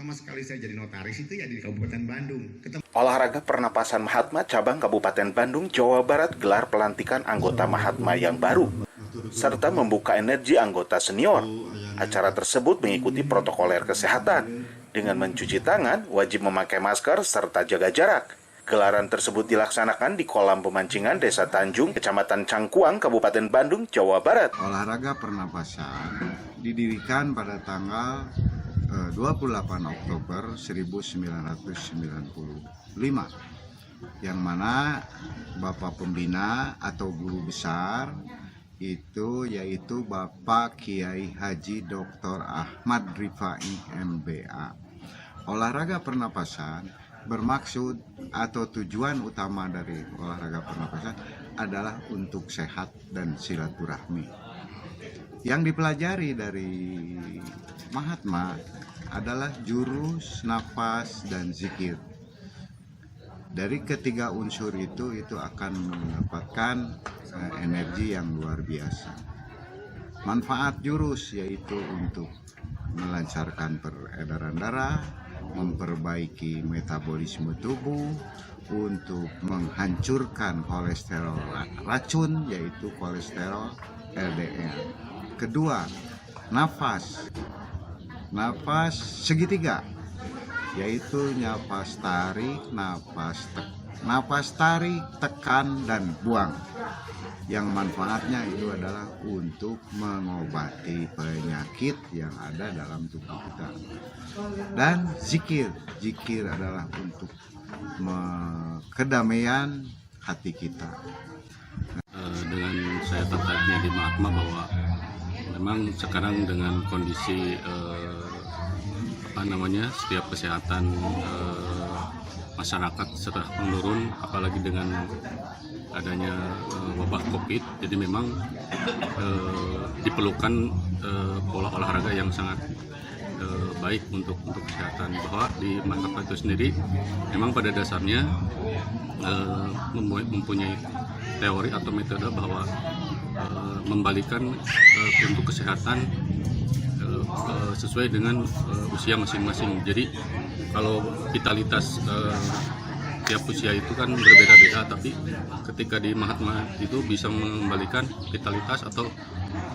pertama sekali saya jadi notaris itu ya di Kabupaten Bandung. Olahraga pernapasan Mahatma cabang Kabupaten Bandung, Jawa Barat gelar pelantikan anggota Mahatma yang baru, serta membuka energi anggota senior. Acara tersebut mengikuti protokoler kesehatan, dengan mencuci tangan, wajib memakai masker, serta jaga jarak. Gelaran tersebut dilaksanakan di kolam pemancingan Desa Tanjung, Kecamatan Cangkuang, Kabupaten Bandung, Jawa Barat. Olahraga pernapasan didirikan pada tanggal 28 Oktober 1995, yang mana Bapak Pembina atau Guru Besar itu yaitu Bapak Kiai Haji Dr. Ahmad Rifai MBA. Olahraga pernapasan bermaksud atau tujuan utama dari olahraga pernapasan adalah untuk sehat dan silaturahmi. Yang dipelajari dari Mahatma adalah jurus, nafas, dan zikir. Dari ketiga unsur itu akan mendapatkan energi yang luar biasa. Manfaat jurus yaitu untuk melancarkan peredaran darah, memperbaiki metabolisme tubuh, untuk menghancurkan kolesterol racun yaitu kolesterol LDL. Kedua, nafas segitiga, yaitu nafas tarik, nafas tarik, tekan, dan buang. Yang manfaatnya itu adalah untuk mengobati penyakit yang ada dalam tubuh kita. Dan zikir adalah untuk kedamaian hati kita. Dengan saya tertaiknya di Mahatma bahwa memang sekarang dengan kondisi setiap kesehatan masyarakat sudah menurun, apalagi dengan adanya wabah COVID, jadi memang diperlukan pola olahraga yang sangat baik untuk kesehatan. Bahwa di Mahatma itu sendiri memang pada dasarnya mempunyai teori atau metode bahwa membalikan untuk kesehatan sesuai dengan usia masing-masing. Jadi kalau vitalitas tiap usia itu kan berbeda-beda, tapi ketika di Mahatma itu bisa mengembalikan vitalitas atau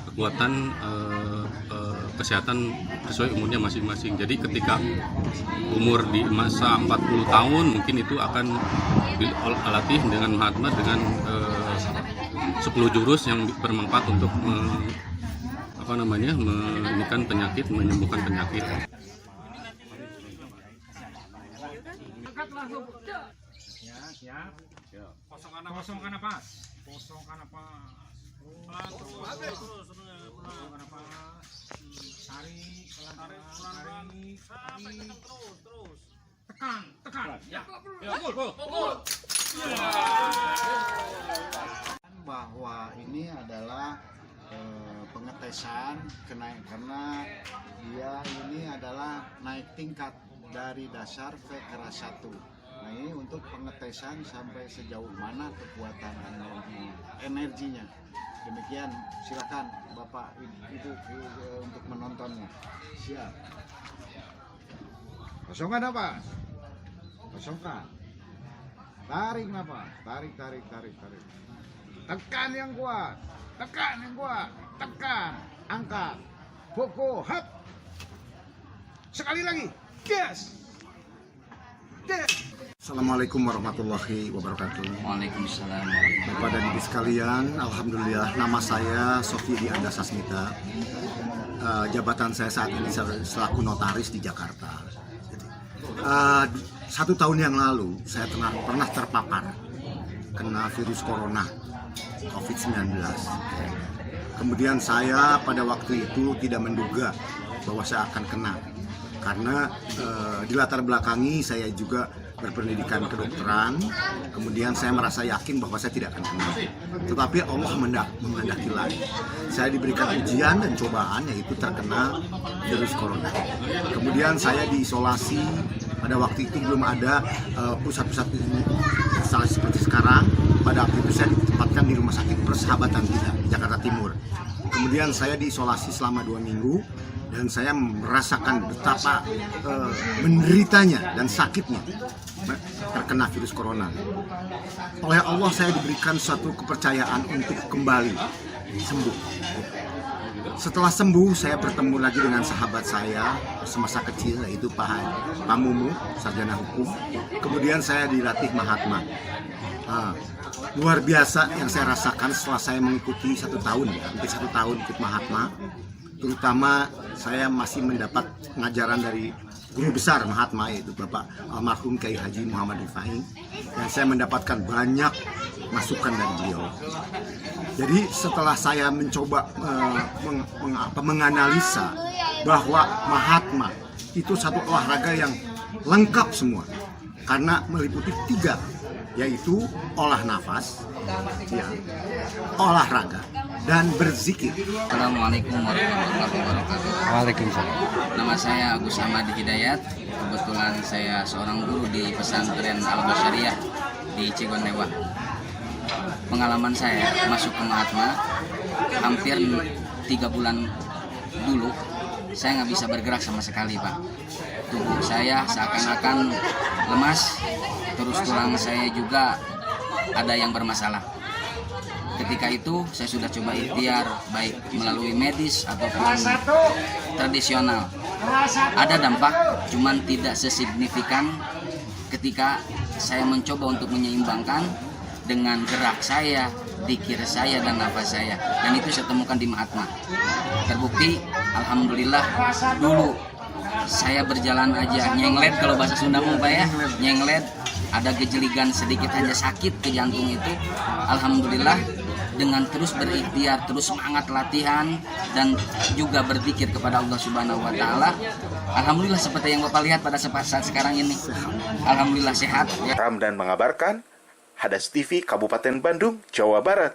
kekuatan kesehatan sesuai umurnya masing-masing. Jadi ketika umur di masa 40 tahun mungkin itu akan dilatih dengan Mahatma dengan 10 jurus yang bermanfaat untuk menyembuhkan penyakit. Siap. Kosongkan napas. Kosongkan napas. Tarik, terus. Tekan. Ya. Pukul. Bahwa ini adalah pengetesan karena dia ini adalah naik tingkat dari dasar ke kelas 1. Nah, ini untuk pengetesan sampai sejauh mana kekuatan energinya. Demikian, silakan Bapak Ibu untuk menontonnya. Siap. Kosongkan napas. Kosongkan. Tarik napas. Tarik. Tekan yang kuat. Tekan. Angkat. Pukul. Hap. Sekali lagi. Gas. Assalamualaikum warahmatullahi wabarakatuh. Waalaikumsalam. Kepada diri sekalian, alhamdulillah, nama saya Sofiedi Anda Sasmita. Jabatan saya saat ini selaku notaris di Jakarta. 1 tahun yang lalu saya pernah terpapar kena virus corona COVID-19. Kemudian saya pada waktu itu tidak menduga bahwa saya akan kena, karena di latar belakangi saya juga berpendidikan kedokteran. Kemudian saya merasa yakin bahwa saya tidak akan kena, tetapi Allah menghendaki lain. Saya diberikan ujian dan cobaan, yaitu terkena virus corona. Kemudian saya diisolasi. Pada waktu itu belum ada pusat-pusat instalasi seperti sekarang. Pada waktu itu saya ditempatkan di Rumah Sakit Persahabatan Kita, Jakarta Timur. Kemudian saya diisolasi selama 2 minggu. dan saya merasakan betapa menderitanya dan sakitnya terkena virus corona. Oleh Allah saya diberikan suatu kepercayaan untuk kembali sembuh. Setelah sembuh, saya bertemu lagi dengan sahabat saya semasa kecil, yaitu Pak Mumu, sarjana hukum. Kemudian saya dilatih Mahatma. Luar biasa yang saya rasakan setelah saya mengikuti 1 tahun, hampir 1 tahun ikut Mahatma. Terutama saya masih mendapat pengajaran dari guru besar Mahatma, yaitu Bapak almarhum Kiai Haji Muhammad Rifai, dan saya mendapatkan banyak masukan dari beliau. Jadi setelah saya mencoba menganalisa bahwa Mahatma itu satu olahraga yang lengkap semua, karena meliputi 3, yaitu olah nafas, ya, olahraga, dan berzikir. Assalamualaikum warahmatullahi wabarakatuh. Waalaikumsalam. Nama saya Agus Ahmad Hidayat. Kebetulan saya seorang guru di pesantren Al-Basyariah di Cigondewa. Pengalaman saya masuk ke Mahatma hampir 3 bulan dulu, saya nggak bisa bergerak sama sekali, Pak. Tubuh saya seakan-akan lemas, terus tulang saya juga ada yang bermasalah. Ketika itu saya sudah coba ikhtiar baik melalui medis ataupun tradisional. Ada dampak, cuman tidak sesignifikan ketika saya mencoba untuk menyeimbangkan dengan gerak saya, zikir saya, dan nafas saya. Dan itu saya temukan di Mahatma. Terbukti, alhamdulillah, dulu saya berjalan aja nyenglet, kalau bahasa Sunda mau Pak ya, nyenglet, ada gejeligan sedikit aja sakit ke jantung itu. Alhamdulillah, dengan terus berikhtiar, terus semangat latihan, dan juga berzikir kepada Allah Subhanahu wa Ta'ala, alhamdulillah seperti yang Bapak lihat pada saat sekarang ini, alhamdulillah sehat. Ramdan mengabarkan, Hadas TV, Kabupaten Bandung, Jawa Barat.